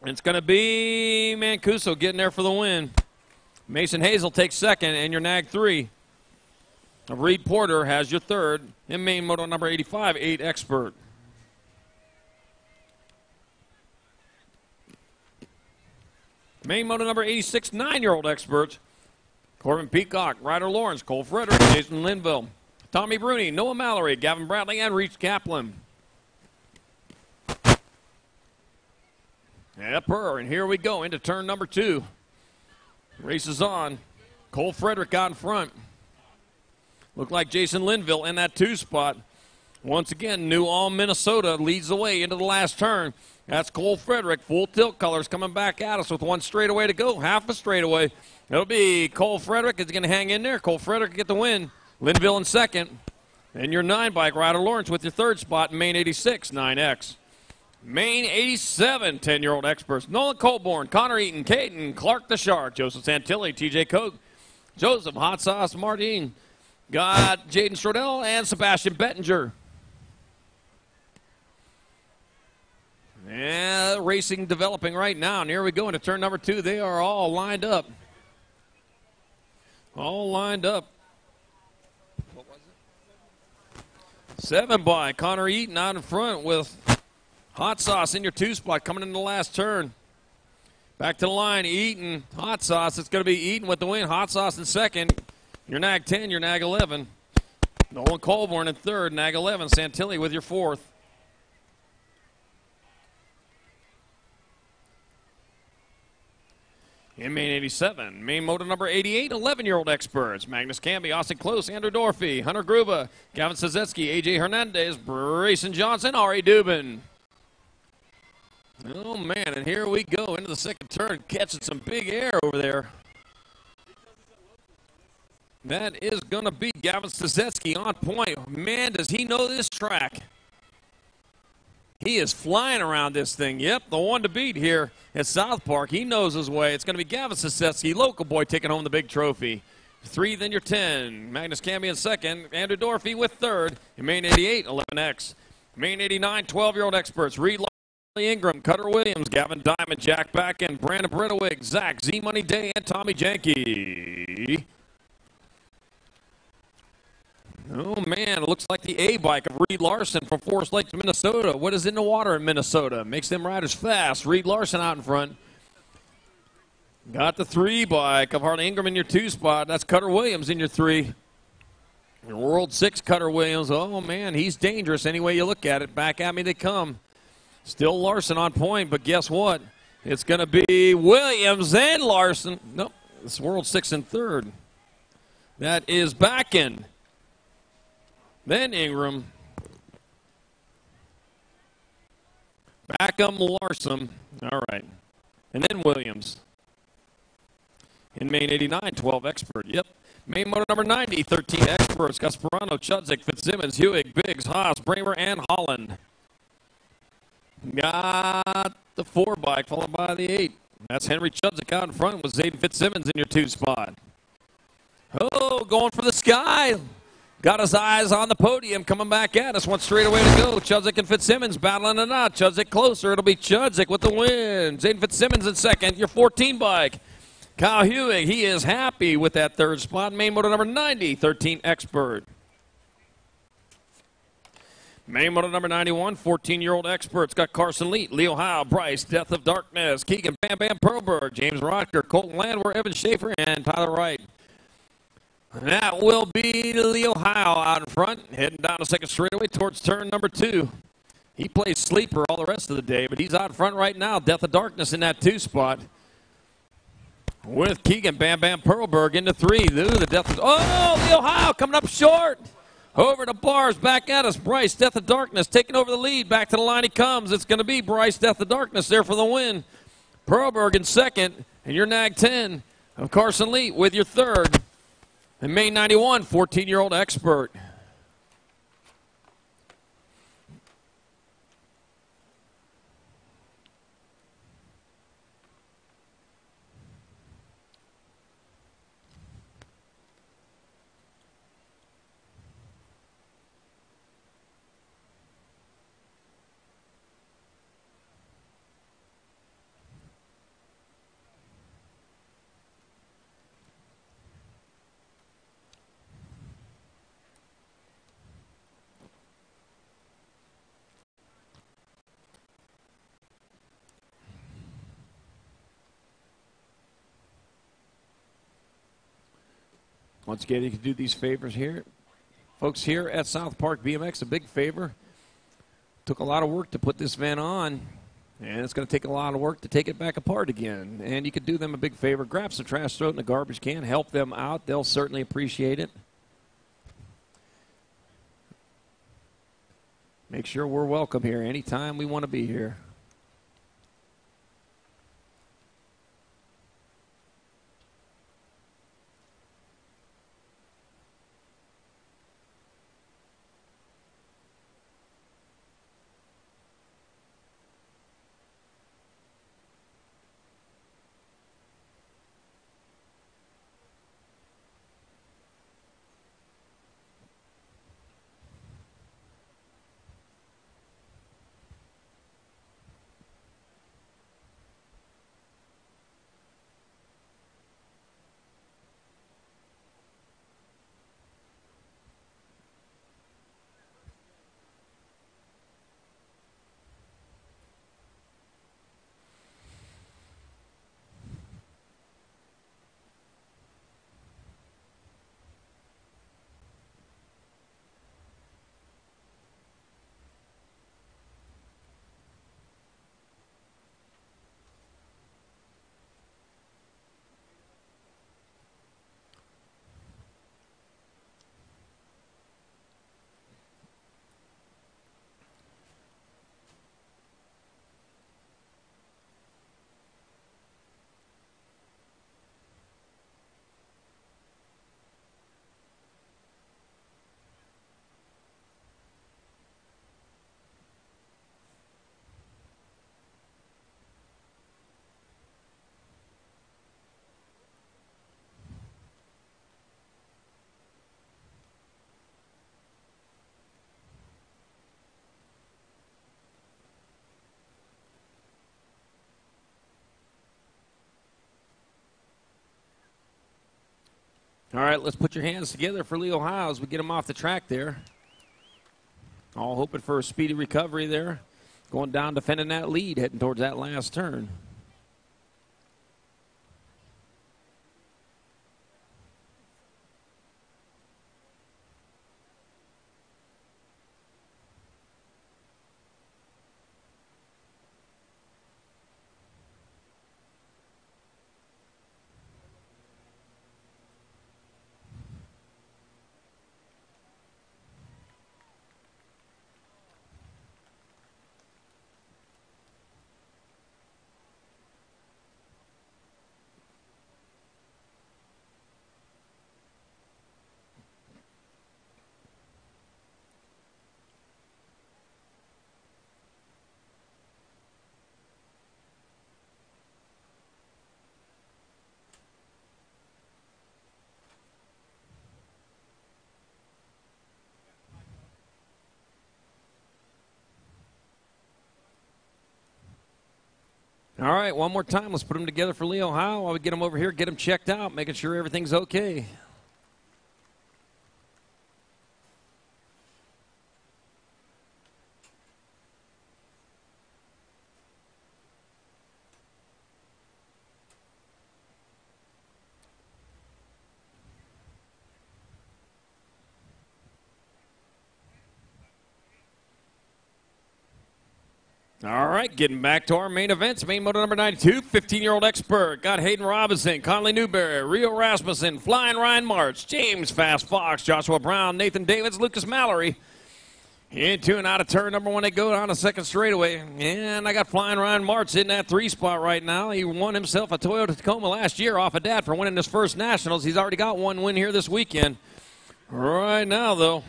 It's going to be Mancuso getting there for the win. Mason Hayes will take second, and your nag 3. Reed Porter has your third. In main moto number 85, 8 Expert. Main moto number 86, 9-year-old Experts. Corbin Peacock, Ryder Lawrence, Cole Frederick, Jason Linville, Tommy Bruni, Noah Mallory, Gavin Bradley, and Reese Kaplan. Yepper, and here we go into turn number 2. Race is on. Cole Frederick out in front. Looked like Jason Linville in that 2 spot. Once again, New Ulm, Minnesota leads the way into the last turn. That's Cole Frederick. Full tilt colors coming back at us with 1 straightaway to go. Half a straightaway. It'll be Cole Frederick is going to hang in there. Cole Frederick get the win. Linville in second. And your 9 bike, Ryder Lawrence with your 3rd spot in main 86, 9X. Main 87, 10-year-old Experts. Nolan Colborn, Connor Eaton, Caden, Clark the Shark, Joseph Santilli, TJ Koch, Joseph Hot Sauce Martin. Got Jaden Strodell and Sebastian Bettinger. Yeah, racing developing right now. And here we go into turn number 2. They are all lined up. All lined up. What was it? 7 by Connor Eaton out in front with Hot Sauce in your 2 spot coming in the last turn. Back to the line, Eaton, Hot Sauce. It's going to be Eaton with the win. Hot Sauce in second. Your nag 10, your nag 11. Nolan Colborn in third, nag 11. Santilli with your 4th. In main 87, main moto number 88, 11-year-old Experts. Magnus Camby, Austin Close, Andrew Dorfey, Hunter Gruba, Gavin Sazetsky, AJ Hernandez, Brayson Johnson, Ari Dubin. Oh, man, and here we go into the second turn, catching some big air over there. That is going to be Gavin Sazetsky on point. Man, does he know this track. He is flying around this thing. Yep, the one to beat here at South Park. He knows his way. It's going to be Gavin Sazetsky, local boy, taking home the big trophy. 3, then your 10. Magnus Camby in second. Andrew Dorfey with third. In main 88, 11X. Main 89, 12-year-old Experts. Reed Ingram, Cutter Williams, Gavin Diamond, Jack Backen, Brandon Bredowig, Zach, Z-Money Day, and Tommy Janke. Oh, man, it looks like the A-bike of Reed Larson from Forest Lake, Minnesota. What is in the water in Minnesota? Makes them riders fast. Reed Larson out in front. Got the 3 bike of Harley Ingram in your 2 spot. That's Cutter Williams in your 3. Your World 6 Cutter Williams. Oh, man, he's dangerous any way you look at it. Back at me they come. Still Larson on point, but guess what? It's going to be Williams and Larson. Nope, it's World 6 and 3rd. That is Backen. Then Ingram. Backham, Larson. All right. And then Williams. In main 89, 12 Expert. Yep. Main motor number 90, 13 Experts. Gasparano, Chudzik, Fitzsimmons, Hewig, Biggs, Haas, Bramer, and Holland. Got the 4 bike, followed by the 8. That's Henry Chudzik out in front with Zayden Fitzsimmons in your 2 spot. Oh, going for the sky. Got his eyes on the podium, coming back at us. 1 straightaway to go. Chudzik and Fitzsimmons battling it out. Chudzik closer. It'll be Chudzik with the win. Zayden Fitzsimmons in second. Your 14 bike. Kyle Hewig, he is happy with that 3rd spot. Main motor number 90, 13 Expert. Main motor number 91, 14-year-old Experts. Got Carson Leet, Leo Howe, Bryce, Death of Darkness, Keegan Bam Bam Perlberg, James Rodker, Colton Landwehr, Evan Schaefer, and Tyler Wright. That will be Leo Howe out in front, heading down the second straightaway towards turn number 2. He plays sleeper all the rest of the day, but he's out in front right now. Death of Darkness in that 2 spot. With Keegan Bam Bam Perlberg into 3. Ooh, the Death of... Oh, Leo Howe coming up short. Over the bars, back at us. Bryce, Death of Darkness, taking over the lead. Back to the line he comes. It's going to be Bryce, Death of Darkness there for the win. Perlberg in second, and your nag 10 of Carson Lee with your third. And May 91, 14-year-old expert. Once again, you can do these favors here. Folks here at South Park BMX, a big favor. Took a lot of work to put this van on, and it's going to take a lot of work to take it back apart again. And you could do them a big favor. Grab some trash, throw it in the garbage can, help them out. They'll certainly appreciate it. Make sure we're welcome here anytime we want to be here. All right, let's put your hands together for Leo Howe as we get him off the track there. All hoping for a speedy recovery there. Going down, defending that lead, heading towards that last turn. All right, one more time. Let's put them together for Leo Howe while we get him over here, get him checked out, making sure everything's okay. All right, getting back to our main events. Main moto number 92, 15-year-old expert. Got Hayden Robinson, Conley Newberry, Rio Rasmussen, Flying Ryan March, James Fast Fox, Joshua Brown, Nathan Davids, Lucas Mallory. Into and out of turn number 1, they go on a second straightaway. And I got Flying Ryan March in that 3 spot right now. He won himself a Toyota Tacoma last year off of Dad for winning his first Nationals. He's already got 1 win here this weekend. Right now, though.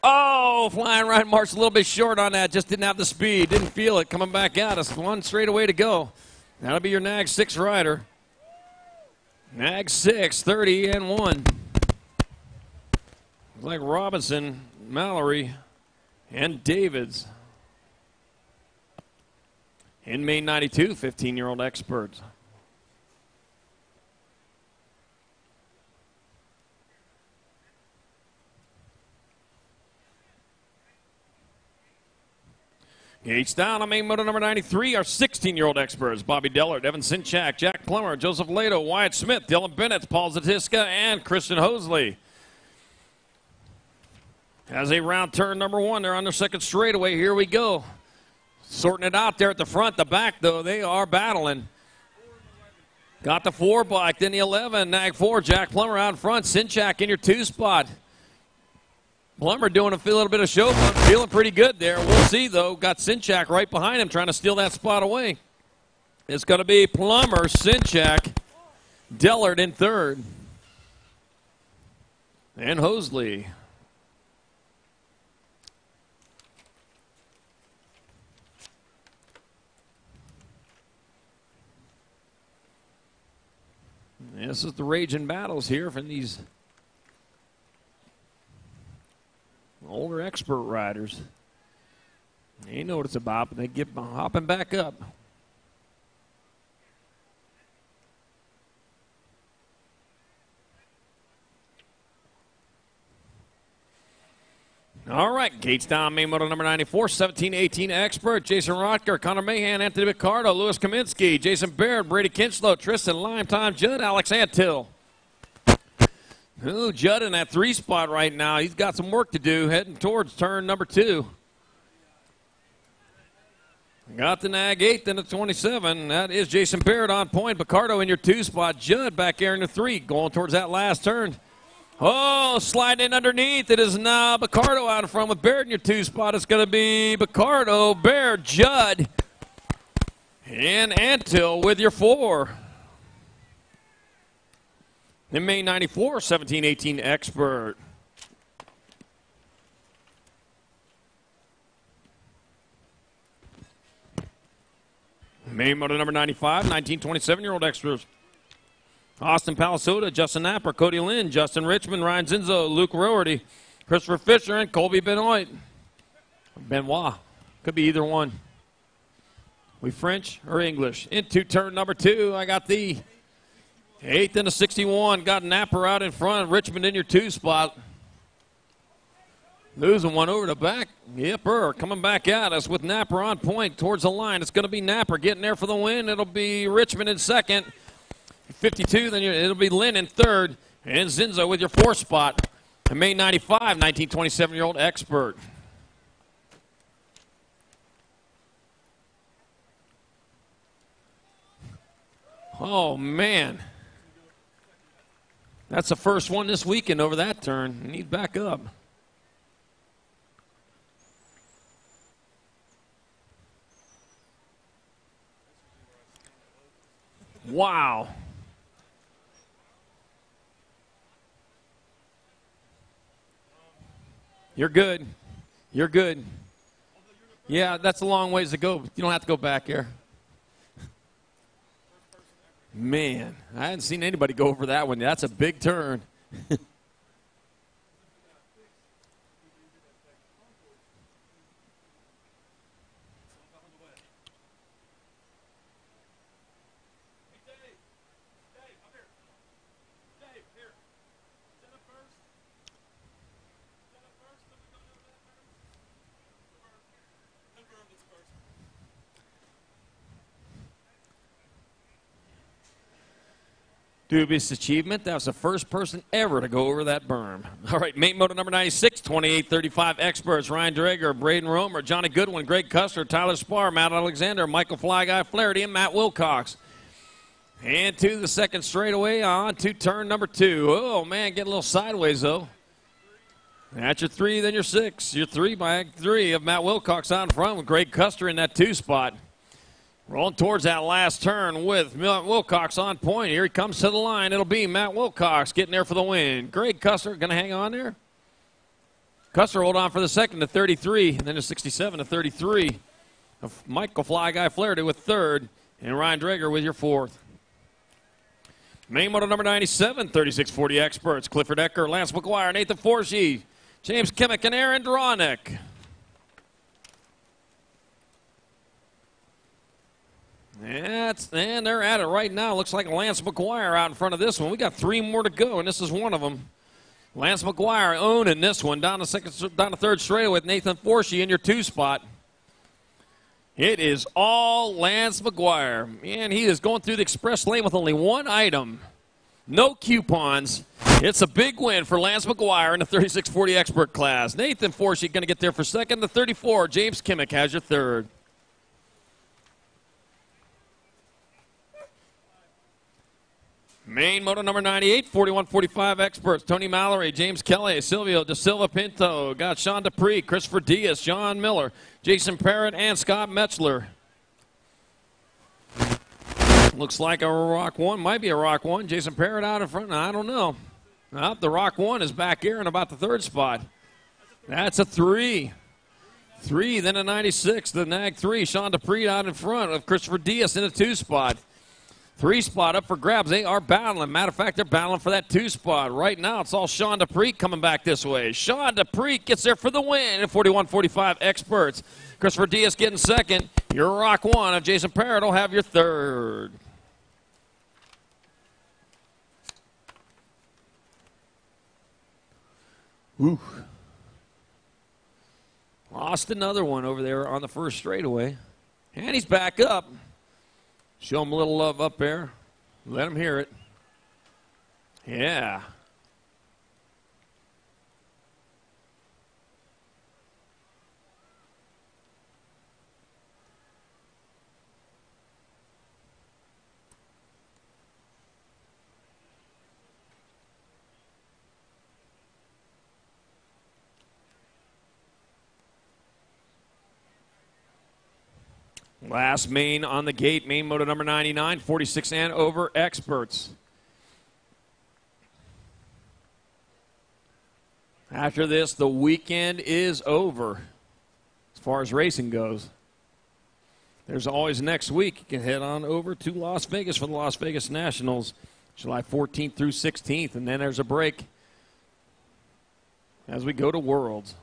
Oh, Flying Ryan March a little bit short on that. Just didn't have the speed. Didn't feel it coming back out. It's 1 straightaway to go. That'll be your NAG 6 rider. NAG 6, 30 and 1. Looks like Robinson, Mallory, and Davids. In main 92, 15-year-old experts. Gates down on main moto number 93, our 16-year-old experts. Bobby Dellert, Evan Sinchak, Jack Plummer, Joseph Lato, Wyatt Smith, Dylan Bennett, Paul Zatiska, and Christian Hosley. As they round turn number 1, they're on their second straightaway. Here we go. Sorting it out there at the front. The back, though, they are battling. Got the 4 bike, then the 11. NAG 4, Jack Plummer out in front. Sinchak in your 2 spot. Plummer doing a little bit of show, but feeling pretty good there. We'll see, though. Got Sinchak right behind him trying to steal that spot away. It's going to be Plummer, Sinchak, Dellert in 3rd. And Hosley. This is the raging battles here from these older expert riders. They know what it's about, but they get hopping back up. All right, Gates down, main moto number 94, 17-18 expert. Jason Rotker, Connor Mahan, Anthony Picardo, Louis Kaminsky, Jason Baird, Brady Kinslow, Tristan Lime-Time, Judd, Alex Antill. Ooh, Judd in that 3 spot right now. He's got some work to do heading towards turn number 2. Got the NAG 8, then the 27. That is Jason Baird on point. Picardo in your 2 spot. Judd back there in the 3, going towards that last turn. Oh, sliding in underneath. It is now Picardo out in front with Baird in your 2 spot. It's going to be Picardo, Baird, Judd, and Antill with your 4. In main 94, 17-18 expert. Main moto number 95, 19-27-year-old experts. Austin Palisota, Justin Napper, Cody Lynn, Justin Richmond, Ryan Zinzo, Luke Roherty, Christopher Fisher, and Colby Benoit. Benoit. Could be either one. We French or English. Into turn number 2, I got the 8th and a 61. Got Napper out in front. Richmond in your 2 spot. Losing one over the back. Yepper, coming back at us with Napper on point towards the line. It's going to be Napper getting there for the win. It'll be Richmond in 2nd. 52, then it'll be Lynn in 3rd. And Zinzo with your 4 spot. And main 95, 19-27-year-old expert. Oh, man. That's the first one this weekend over that turn. You need back up. Wow. You're good. You're good. Yeah, that's a long ways to go. You don't have to go back here. Man, I hadn't seen anybody go over that one. That's a big turn. Dubious achievement. That was the first person ever to go over that berm. All right, main moto number 96, 2835 experts. Ryan Drager, Braden Romer, Johnny Goodwin, Greg Custer, Tyler Spar, Matt Alexander, Michael Fly Guy Flaherty, and Matt Wilcox. And to the second straightaway on to turn number 2. Oh, man, getting a little sideways, though. That's your 3, then your 6. Your 3 by 3 of Matt Wilcox out in front with Greg Custer in that 2 spot. Rolling towards that last turn with Matt Wilcox on point. Here he comes to the line. It'll be Matt Wilcox getting there for the win. Greg Custer going to hang on there. Custer hold on for the second to 33, and then to 67 to 33. Michael Fly Guy Flaherty with third, and Ryan Drager with your fourth. Main moto number 97, 3640 experts. Clifford Ecker, Lance McGuire, Nathan Forsey, James Kimmick, and Aaron Dronick. And they're at it right now. Looks like Lance McGuire out in front of this one. We got 3 more to go, and this is one of them. Lance McGuire owning this one down to third straight with Nathan Forsey in your 2 spot. It is all Lance McGuire. Man, he is going through the express lane with only 1 item. No coupons. It's a big win for Lance McGuire in the 3640 expert class. Nathan Forsey going to get there for second. The 34, James Kimmick has your third. Main moto number 98, 4145 experts. Tony Mallory, James Kelly, Silvio De Silva Pinto. Got Sean Dupree, Christopher Diaz, John Miller, Jason Parrott, and Scott Metzler. Looks like a Rock 1. Might be a Rock 1. Jason Parrott out in front. I don't know. The Rock 1 is back here in about the 3rd spot. That's a 3. 3, then a 96. The Nag 3. Sean Dupree out in front of Christopher Diaz in the 2 spot. 3 spot up for grabs. They are battling. Matter of fact, they're battling for that 2 spot. Right now, it's all Sean Dupree coming back this way. Sean Dupree gets there for the win in 41-45 experts. Christopher Diaz getting second. Your Rock 1 of Jason Parrott will have your third. Ooh. Lost another one over there on the first straightaway. And he's back up. Show him a little love up there. Let him hear it. Yeah. Last main on the gate, main moto number 99, 46 and over experts. After this, the weekend is over as far as racing goes. There's always next week. You can head on over to Las Vegas for the Las Vegas Nationals, July 14th through 16th, and then there's a break as we go to Worlds.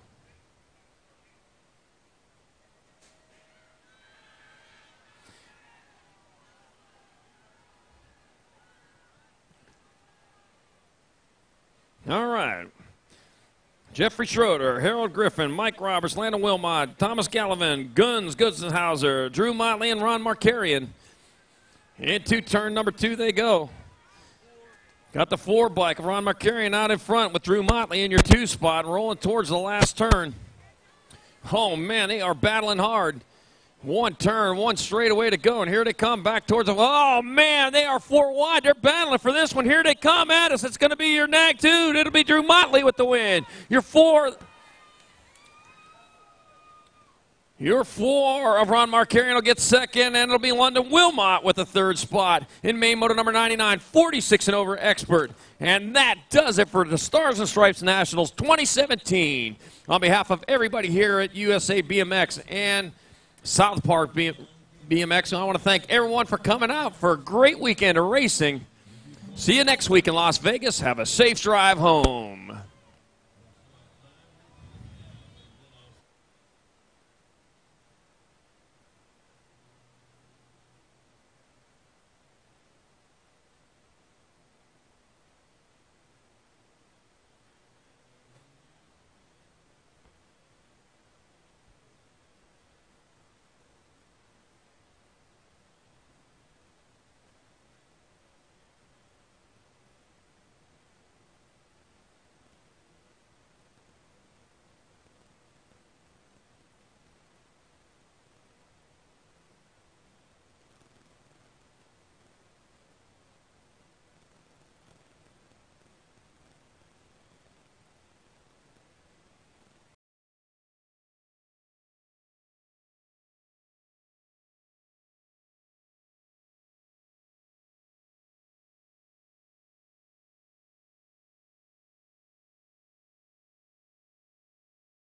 All right. Jeffrey Schroeder, Harold Griffin, Mike Roberts, Landon Wilmot, Thomas Gallivan, Guns Gudzenhauser, Drew Motley, and Ron Markarian. Into turn number 2 they go. Got the 4 bike of Ron Markarian out in front with Drew Motley in your 2 spot, rolling towards the last turn. Oh, man, they are battling hard. 1 turn, 1 straightaway to go, and here they come back towards them. Oh, man, they are 4 wide. They're battling for this one. Here they come at us. It's going to be your Nag 2. It'll be Drew Motley with the win. Your 4 of Ron Markarian will get second, and it'll be London Wilmot with the 3rd spot in main moto number 99, 46 and over expert. And that does it for the Stars and Stripes Nationals 2017. On behalf of everybody here at USA BMX and South Park BMX, I want to thank everyone for coming out for a great weekend of racing. See you next week in Las Vegas. Have a safe drive home.